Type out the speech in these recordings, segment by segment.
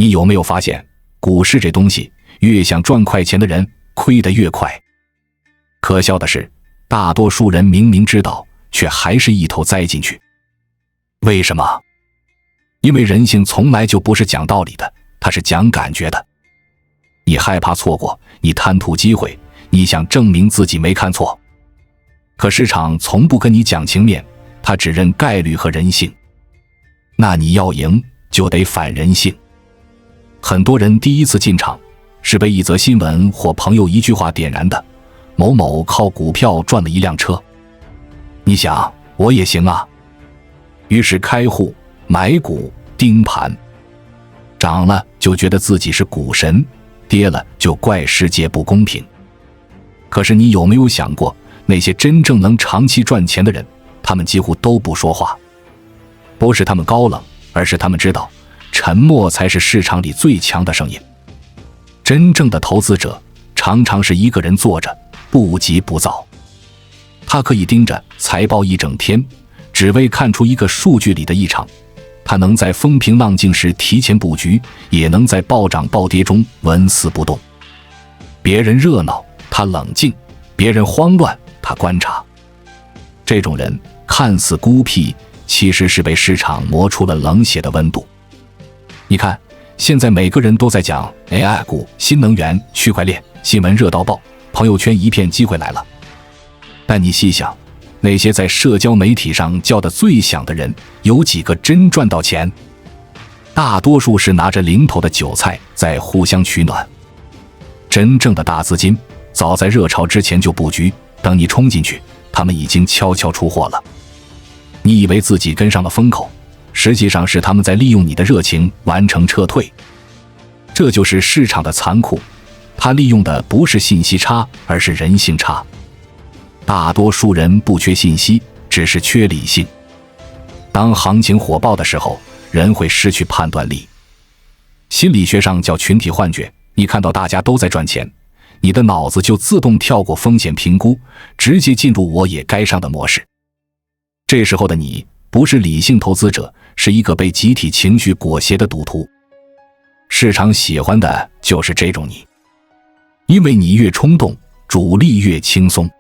你有没有发现，股市这东西，越想赚快钱的人亏得越快？可笑的是，大多数人明明知道，却还是一头栽进去。为什么？因为人性从来就不是讲道理的，它是讲感觉的。你害怕错过，你贪图机会，你想证明自己没看错。可市场从不跟你讲情面，它只认概率和人性。那你要赢，就得反人性。很多人第一次进场，是被一则新闻或朋友一句话点燃的。某某靠股票赚了一辆车，你想我也行啊。于是开户买股盯盘，涨了就觉得自己是股神，跌了就怪世界不公平。可是你有没有想过，那些真正能长期赚钱的人，他们几乎都不说话。不是他们高冷，而是他们知道沉默才是市场里最强的声音。真正的投资者常常是一个人坐着，不急不躁。他可以盯着财报一整天，只为看出一个数据里的异常。他能在风平浪静时提前布局，也能在暴涨暴跌中纹丝不动。别人热闹，他冷静；别人慌乱，他观察。这种人看似孤僻，其实是被市场磨出了冷血的温度。你看，现在每个人都在讲 AI 股、新能源、区块链，新闻热到爆，朋友圈一片机会来了。但你细想，那些在社交媒体上叫得最响的人，有几个真赚到钱？大多数是拿着零头的韭菜在互相取暖。真正的大资金早在热潮之前就布局，等你冲进去，他们已经悄悄出货了。你以为自己跟上了风口，实际上是他们在利用你的热情完成撤退。这就是市场的残酷，它利用的不是信息差，而是人性差。大多数人不缺信息，只是缺理性。当行情火爆的时候，人会失去判断力。心理学上叫群体幻觉，你看到大家都在赚钱，你的脑子就自动跳过风险评估，直接进入我也该上的模式。这时候的你不是理性投资者，是一个被集体情绪裹挟的赌徒。市场喜欢的就是这种你，因为你越冲动，主力越轻松。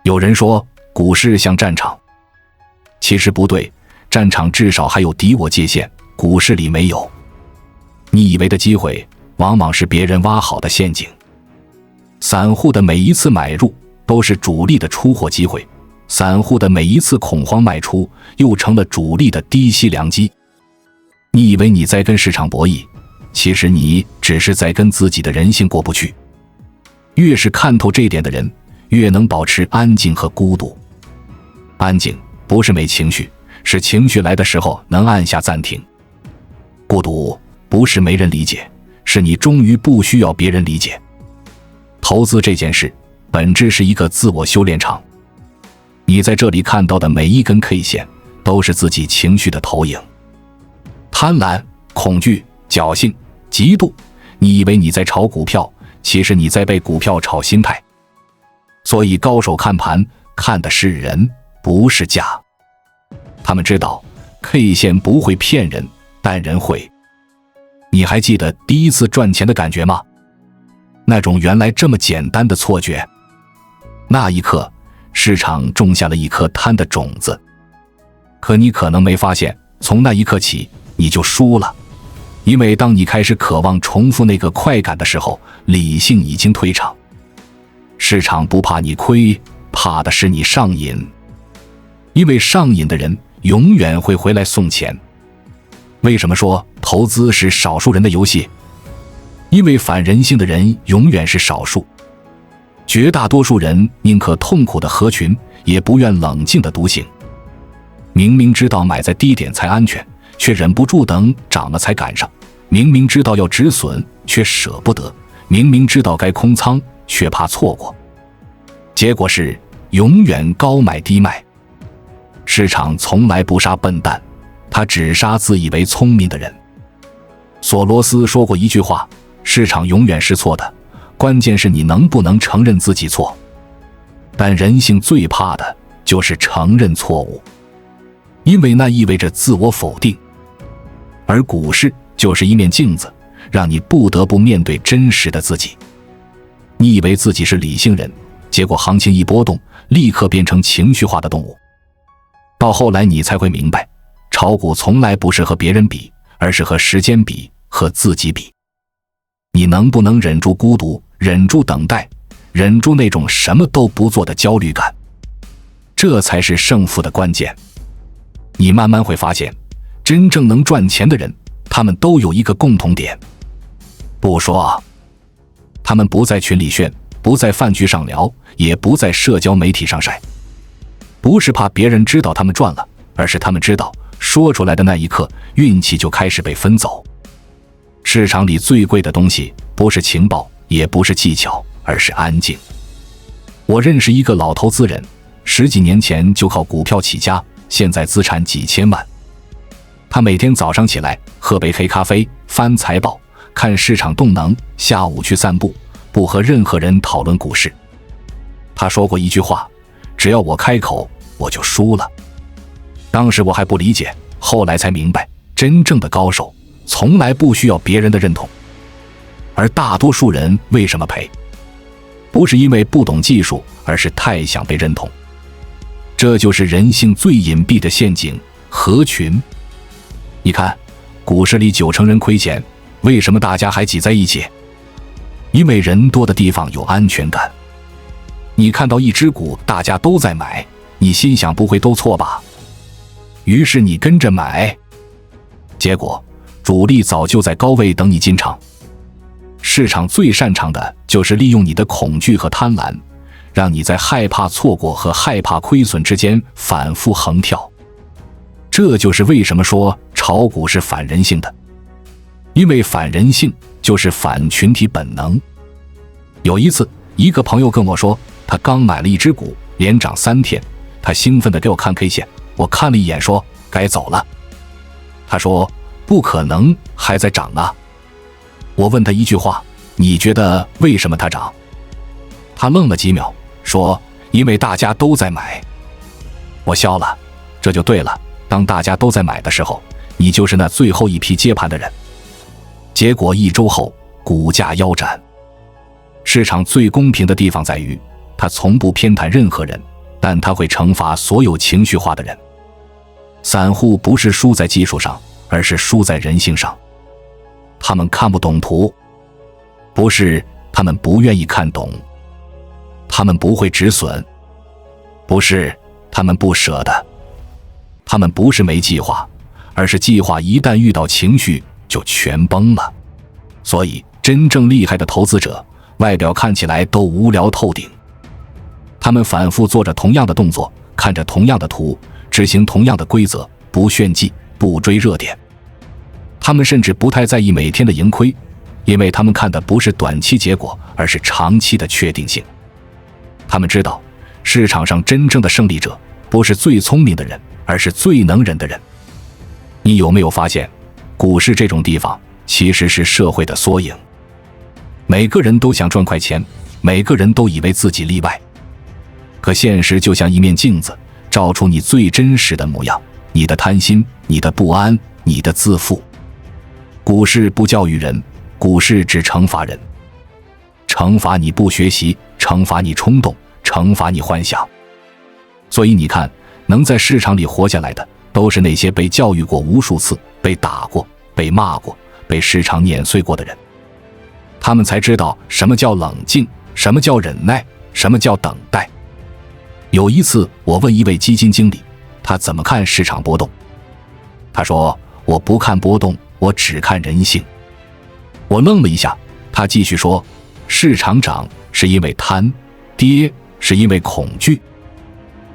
有人说股市像战场，其实不对，战场至少还有敌我界限，股市里没有。你以为的机会，往往是别人挖好的陷阱。散户的每一次买入都是主力的出货机会，散户的每一次恐慌卖出又成了主力的低吸良机。你以为你在跟市场博弈，其实你只是在跟自己的人性过不去。越是看透这一点的人，越能保持安静和孤独。安静不是没情绪，是情绪来的时候能按下暂停。孤独不是没人理解，是你终于不需要别人理解。投资这件事本质是一个自我修炼场，你在这里看到的每一根 K 线都是自己情绪的投影。贪婪、恐惧、侥幸、嫉妒，你以为你在炒股票，其实你在被股票炒心态。所以高手看盘看的是人，不是价。他们知道 K 线不会骗人，但人会。你还记得第一次赚钱的感觉吗？那种原来这么简单的错觉。那一刻，市场种下了一颗贪的种子。可你可能没发现，从那一刻起，你就输了。因为当你开始渴望重复那个快感的时候，理性已经退场。市场不怕你亏，怕的是你上瘾。因为上瘾的人永远会回来送钱。为什么说投资是少数人的游戏？因为反人性的人永远是少数。绝大多数人宁可痛苦的合群，也不愿冷静的独行。明明知道买在低点才安全，却忍不住等涨了才赶上。明明知道要止损，却舍不得。明明知道该空仓，却怕错过。结果是永远高买低卖。市场从来不杀笨蛋，他只杀自以为聪明的人。索罗斯说过一句话，市场永远是错的，关键是你能不能承认自己错。但人性最怕的就是承认错误，因为那意味着自我否定。而股市就是一面镜子，让你不得不面对真实的自己。你以为自己是理性人，结果行情一波动，立刻变成情绪化的动物。到后来你才会明白，炒股从来不是和别人比，而是和时间比，和自己比。你能不能忍住孤独，忍住等待，忍住那种什么都不做的焦虑感？这才是胜负的关键。你慢慢会发现，真正能赚钱的人，他们都有一个共同点。不说，他们不在群里炫，不在饭局上聊，也不在社交媒体上晒。不是怕别人知道他们赚了，而是他们知道，说出来的那一刻，运气就开始被分走。市场里最贵的东西，不是情报，也不是技巧，而是安静。我认识一个老投资人，10几年前就靠股票起家，现在资产几千万。他每天早上起来喝杯黑咖啡，翻财报，看市场动能，下午去散步，不和任何人讨论股市。他说过一句话，只要我开口，我就输了。当时我还不理解，后来才明白，真正的高手从来不需要别人的认同。而大多数人为什么赔？不是因为不懂技术，而是太想被认同。这就是人性最隐蔽的陷阱——合群。你看，股市里90%人亏钱，为什么大家还挤在一起？因为人多的地方有安全感。你看到一只股大家都在买，你心想不会都错吧？于是你跟着买，结果主力早就在高位等你进场。市场最擅长的就是利用你的恐惧和贪婪，让你在害怕错过和害怕亏损之间反复横跳。这就是为什么说炒股是反人性的，因为反人性就是反群体本能。有一次，一个朋友跟我说，他刚买了一只股，连涨3天，他兴奋地给我看 K 线，我看了一眼说该走了。他说不可能，还在涨啊。我问他一句话，你觉得为什么它涨？他愣了几秒，说因为大家都在买。我笑了，这就对了，当大家都在买的时候，你就是那最后一批接盘的人。结果1周后，股价腰斩。市场最公平的地方在于，它从不偏袒任何人，但它会惩罚所有情绪化的人。散户不是输在技术上，而是输在人性上。他们看不懂图，不是他们不愿意看懂，他们不会止损，不是他们不舍得，他们不是没计划，而是计划一旦遇到情绪就全崩了。所以真正厉害的投资者，外表看起来都无聊透顶。他们反复做着同样的动作，看着同样的图，执行同样的规则，不炫技，不追热点。他们甚至不太在意每天的盈亏，因为他们看的不是短期结果，而是长期的确定性。他们知道，市场上真正的胜利者不是最聪明的人，而是最能忍的人。你有没有发现，股市这种地方其实是社会的缩影？每个人都想赚快钱，每个人都以为自己例外。可现实就像一面镜子，照出你最真实的模样，你的贪心，你的不安，你的自负。股市不教育人，股市只惩罚人，惩罚你不学习，惩罚你冲动，惩罚你幻想。所以你看，能在市场里活下来的，都是那些被教育过无数次，被打过，被骂过，被市场碾碎过的人。他们才知道什么叫冷静，什么叫忍耐，什么叫等待。有一次我问一位基金经理，他怎么看市场波动？他说，我不看波动，我只看人性。我愣了一下，他继续说，市场涨是因为贪，跌是因为恐惧。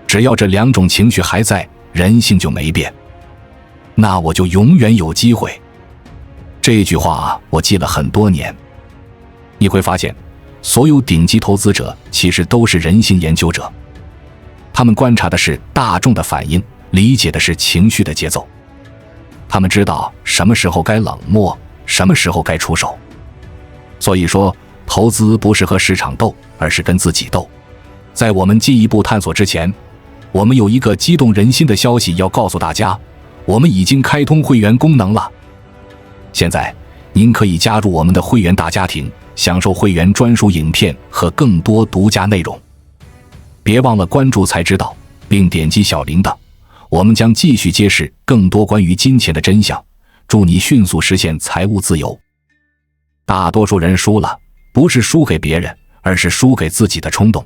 只要这2种情绪还在，人性就没变，那我就永远有机会。这句话我记了很多年。你会发现，所有顶级投资者其实都是人性研究者，他们观察的是大众的反应，理解的是情绪的节奏。他们知道什么时候该冷漠，什么时候该出手。所以说，投资不是和市场斗，而是跟自己斗。在我们进一步探索之前，我们有一个激动人心的消息要告诉大家，我们已经开通会员功能了。现在您可以加入我们的会员大家庭，享受会员专属影片和更多独家内容。别忘了关注才知道，并点击小铃铛，我们将继续揭示更多关于金钱的真相，祝你迅速实现财务自由。大多数人输了，不是输给别人，而是输给自己的冲动。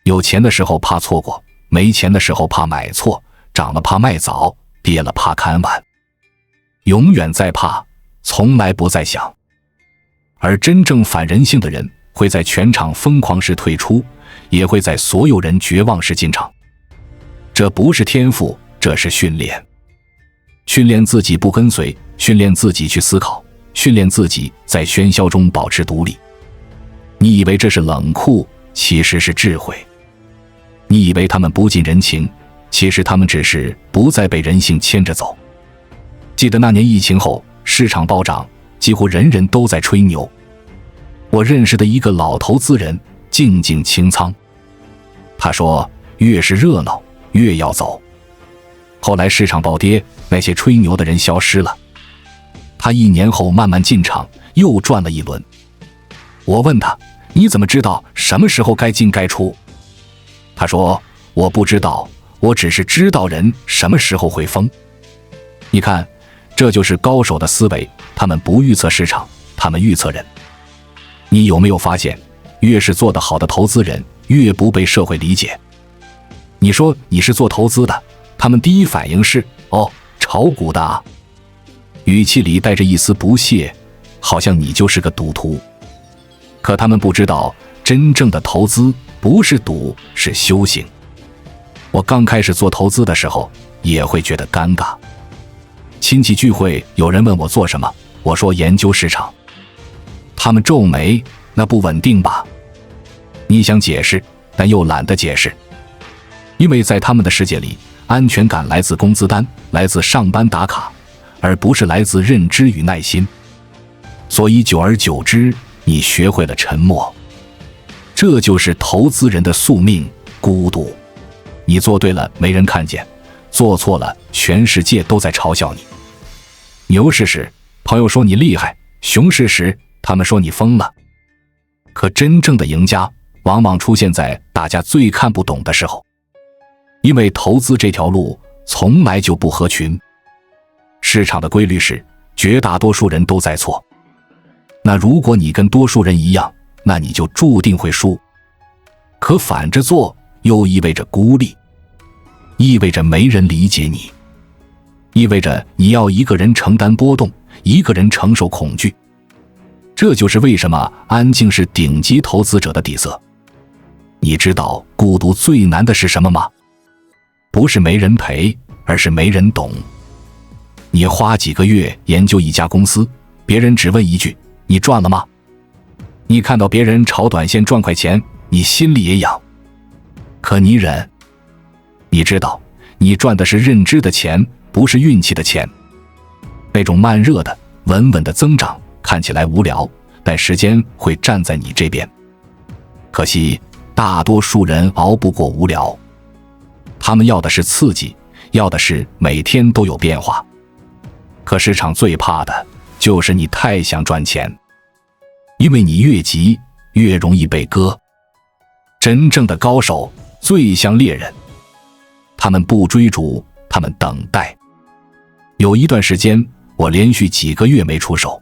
有钱的时候怕错过，没钱的时候怕买错，涨了怕卖早，跌了怕看晚。永远在怕，从来不在想。而真正反人性的人，会在全场疯狂时退出，也会在所有人绝望时进场。这不是天赋，这是训练。训练自己不跟随，训练自己去思考，训练自己在喧嚣中保持独立。你以为这是冷酷，其实是智慧。你以为他们不近人情，其实他们只是不再被人性牵着走。记得那年疫情后，市场暴涨，几乎人人都在吹牛。我认识的一个老投资人静静清仓，他说越是热闹越要走。后来市场暴跌，那些吹牛的人消失了，他1年后慢慢进场，又赚了一轮。我问他，你怎么知道什么时候该进该出？他说，我不知道，我只是知道人什么时候会疯。你看，这就是高手的思维，他们不预测市场，他们预测人。你有没有发现，越是做得好的投资人，越不被社会理解？你说你是做投资的，他们第一反应是，哦，炒股的啊，语气里带着一丝不屑，好像你就是个赌徒。可他们不知道，真正的投资不是赌，是修行。我刚开始做投资的时候，也会觉得尴尬。亲戚聚会，有人问我做什么，我说研究市场。他们皱眉，那不稳定吧？你想解释，但又懒得解释。因为在他们的世界里，安全感来自工资单，来自上班打卡，而不是来自认知与耐心。所以久而久之，你学会了沉默。这就是投资人的宿命，孤独。你做对了，没人看见；做错了，全世界都在嘲笑你。牛市时，朋友说你厉害；熊市时，他们说你疯了。可真正的赢家，往往出现在大家最看不懂的时候。因为投资这条路从来就不合群。市场的规律是，绝大多数人都在错。那如果你跟多数人一样，那你就注定会输。可反着做，又意味着孤立，意味着没人理解你，意味着你要一个人承担波动，一个人承受恐惧。这就是为什么安静是顶级投资者的底色。你知道孤独最难的是什么吗？不是没人陪，而是没人懂。你花几个月研究一家公司，别人只问一句，你赚了吗？你看到别人炒短线赚快钱，你心里也痒。可你忍。你知道，你赚的是认知的钱，不是运气的钱。那种慢热的、稳稳的增长看起来无聊，但时间会站在你这边。可惜，大多数人熬不过无聊。他们要的是刺激，要的是每天都有变化。可市场最怕的就是你太想赚钱，因为你越急，越容易被割。真正的高手最像猎人，他们不追逐，他们等待。有一段时间，我连续几个月没出手。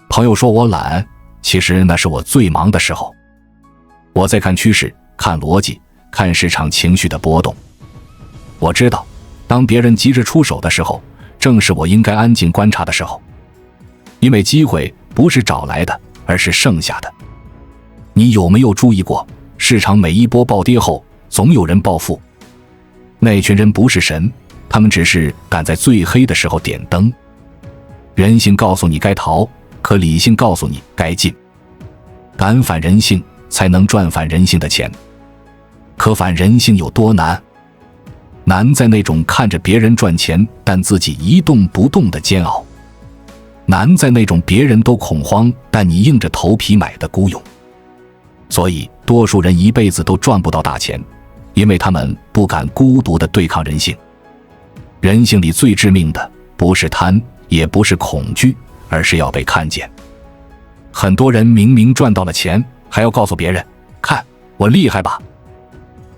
朋友说我懒，其实那是我最忙的时候。我在看趋势，看逻辑，看市场情绪的波动。我知道，当别人急着出手的时候，正是我应该安静观察的时候。因为机会不是找来的，而是剩下的。你有没有注意过，市场每一波暴跌后，总有人暴富？那群人不是神，他们只是赶在最黑的时候点灯。人性告诉你该逃，可理性告诉你该进。敢反人性，才能赚反人性的钱。可反人性有多难？难在那种看着别人赚钱，但自己一动不动的煎熬。难在那种别人都恐慌，但你硬着头皮买的孤勇。所以，多数人一辈子都赚不到大钱，因为他们不敢孤独地对抗人性。人性里最致命的，不是贪，也不是恐惧，而是要被看见。很多人明明赚到了钱，还要告诉别人，看我厉害吧。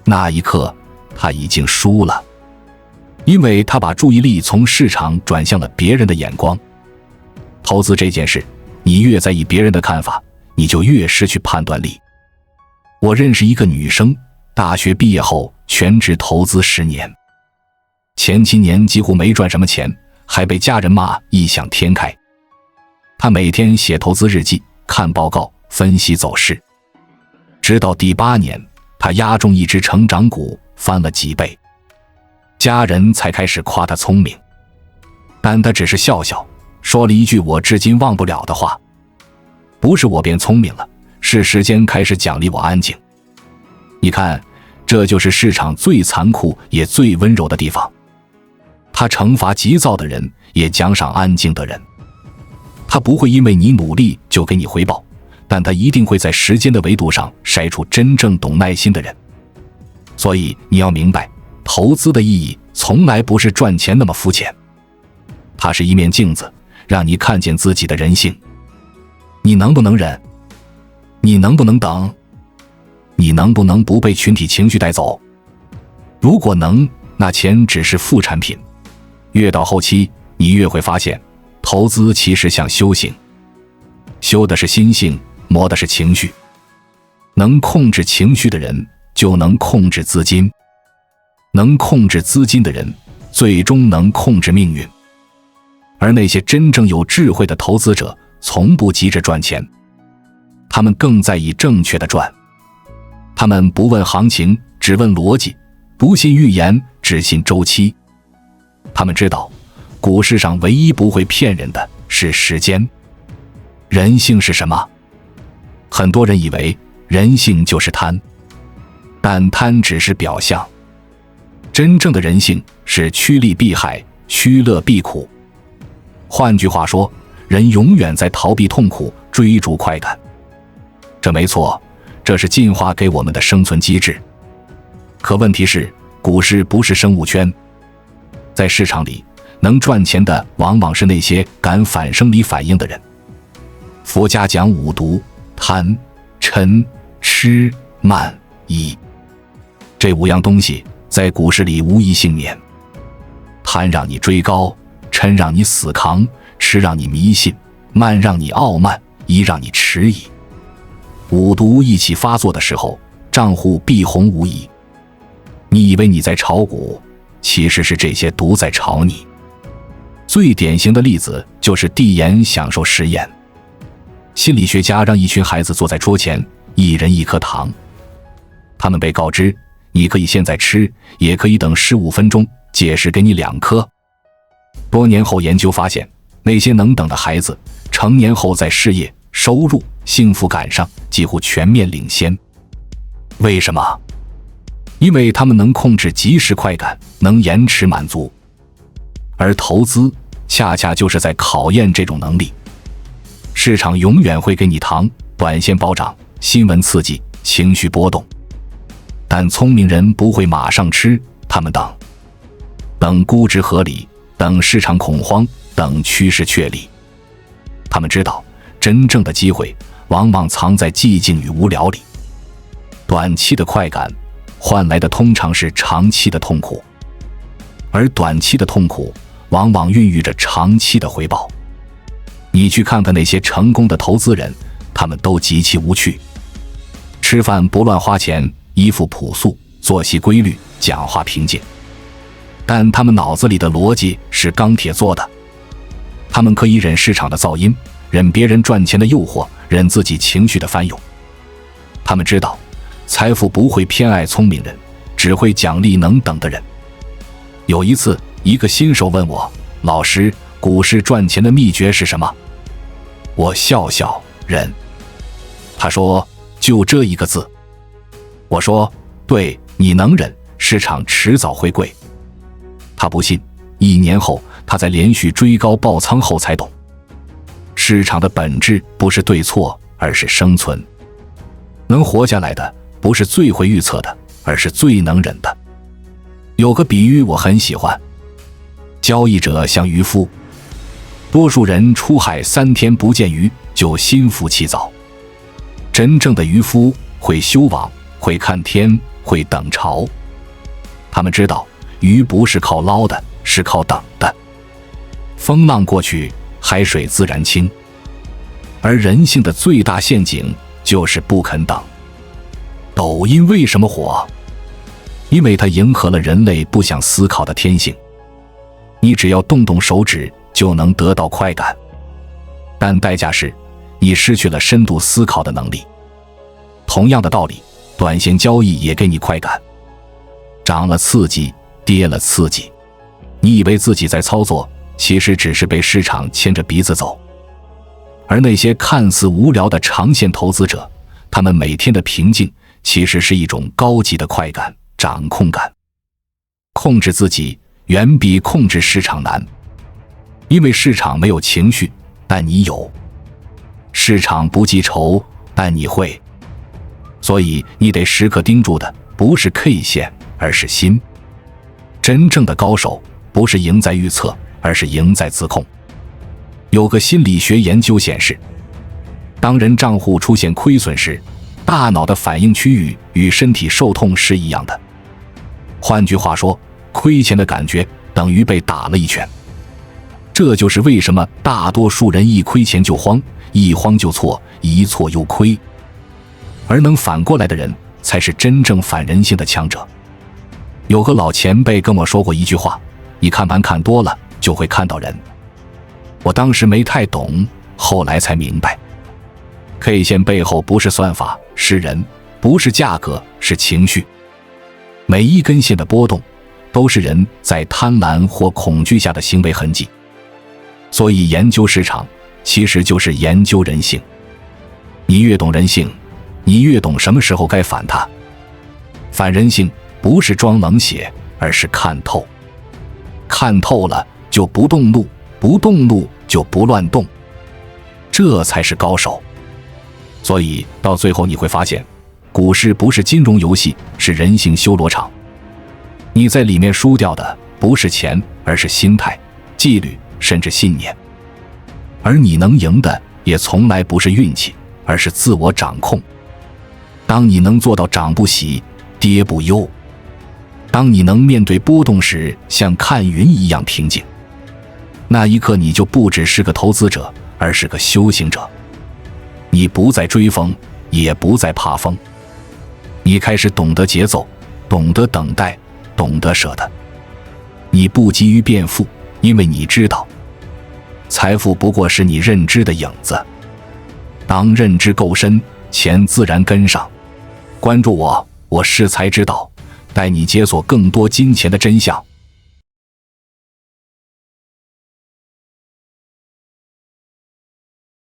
那一刻他已经输了，因为他把注意力从市场转向了别人的眼光。投资这件事，你越在意别人的看法，你就越失去判断力。我认识一个女生，大学毕业后全职投资10年，前7年几乎没赚什么钱，还被家人骂异想天开。她每天写投资日记，看报告，分析走势。直到第8年，她押中一只成长股，翻了几倍，家人才开始夸她聪明，但她只是笑笑，说了一句我至今忘不了的话：不是我变聪明了，是时间开始奖励我安静。你看，这就是市场最残酷也最温柔的地方，它惩罚急躁的人，也奖赏安静的人。它不会因为你努力就给你回报，但它一定会在时间的维度上筛出真正懂耐心的人。所以你要明白，投资的意义从来不是赚钱那么肤浅，它是一面镜子，让你看见自己的人性。你能不能忍？你能不能等？你能不能不被群体情绪带走？如果能，那钱只是副产品。越到后期，你越会发现，投资其实像修行，修的是心性，磨的是情绪。能控制情绪的人，就能控制资金；能控制资金的人，最终能控制命运。而那些真正有智慧的投资者，从不急着赚钱，他们更在意正确的赚。他们不问行情，只问逻辑；不信预言，只信周期。他们知道，股市上唯一不会骗人的是时间。人性是什么？很多人以为人性就是贪，但贪只是表象。真正的人性是趋利避害，趋乐避苦。换句话说，人永远在逃避痛苦，追逐快感。这没错，这是进化给我们的生存机制。可问题是，股市不是生物圈，在市场里能赚钱的往往是那些敢反生理反应的人。佛家讲五毒：贪、嗔、痴、慢、疑。这5样东西在股市里无一幸免。贪让你追高，嗔让你死扛，痴让你迷信，慢让你傲慢，疑让你迟疑。五毒一起发作的时候，账户必红无疑。你以为你在炒股，其实是这些毒在炒你。最典型的例子就是递延享受实验。心理学家让一群孩子坐在桌前，一人1颗糖。他们被告知，你可以现在吃，也可以等15分钟，届时给你2颗。多年后研究发现，那些能等的孩子，成年后在事业、收入、幸福感上几乎全面领先。为什么？因为他们能控制即时快感，能延迟满足。而投资恰恰就是在考验这种能力。市场永远会给你糖，短线暴涨，新闻刺激，情绪波动。但聪明人不会马上吃，他们等估值合理，等市场恐慌，等趋势确立。他们知道，真正的机会往往藏在寂静与无聊里。短期的快感换来的通常是长期的痛苦，而短期的痛苦往往孕育着长期的回报。你去看看那些成功的投资人，他们都极其无趣。吃饭不乱花钱，衣服朴素，作息规律，讲话平静。但他们脑子里的逻辑是钢铁做的。他们可以忍市场的噪音，忍别人赚钱的诱惑，忍自己情绪的翻涌。他们知道，财富不会偏爱聪明人，只会奖励能等的人。有一次，一个新手问我，老师，股市赚钱的秘诀是什么？我笑笑，忍。他说，就这一个字。我说，对，你能忍，市场迟早会贵。他不信，1年后，他在连续追高爆仓后才懂，市场的本质不是对错，而是生存。能活下来的不是最会预测的，而是最能忍的。有个比喻我很喜欢，交易者像渔夫，多数人出海3天不见鱼就心浮气躁。真正的渔夫会修网，会看天，会等潮。他们知道鱼不是靠捞的，是靠等的。风浪过去，海水自然清。而人性的最大陷阱就是不肯等。抖音为什么火？因为它迎合了人类不想思考的天性。你只要动动手指就能得到快感，但代价是你失去了深度思考的能力。同样的道理，短线交易也给你快感，涨了刺激，跌了刺激，你以为自己在操作，其实只是被市场牵着鼻子走。而那些看似无聊的长线投资者，他们每天的平静其实是一种高级的快感，掌控感。控制自己远比控制市场难，因为市场没有情绪，但你有；市场不记仇，但你会。所以你得时刻盯住的不是 K 线，而是心。真正的高手不是赢在预测，而是赢在自控。有个心理学研究显示，当人账户出现亏损时，大脑的反应区域与身体受痛是一样的。换句话说，亏钱的感觉等于被打了一拳。这就是为什么大多数人一亏钱就慌，一慌就错，一错又亏。而能反过来的人才是真正反人性的强者。有个老前辈跟我说过一句话，你看盘看多了就会看到人。我当时没太懂，后来才明白， K 线背后不是算法，是人，不是价格，是情绪。每一根线的波动都是人在贪婪或恐惧下的行为痕迹。所以研究市场其实就是研究人性。你越懂人性，你越懂什么时候该反它。反人性不是装冷血，而是看透。看透了就不动怒，不动怒就不乱动，这才是高手。所以到最后你会发现，股市不是金融游戏，是人性修罗场。你在里面输掉的不是钱，而是心态、纪律，甚至信念。而你能赢的也从来不是运气，而是自我掌控。当你能做到涨不喜，跌不忧，当你能面对波动时像看云一样平静，那一刻你就不只是个投资者，而是个修行者。你不再追风，也不再怕风，你开始懂得节奏，懂得等待，懂得舍得。你不急于变富，因为你知道，财富不过是你认知的影子。当认知够深，钱自然跟上。关注我，我是财之道，带你解锁更多金钱的真相。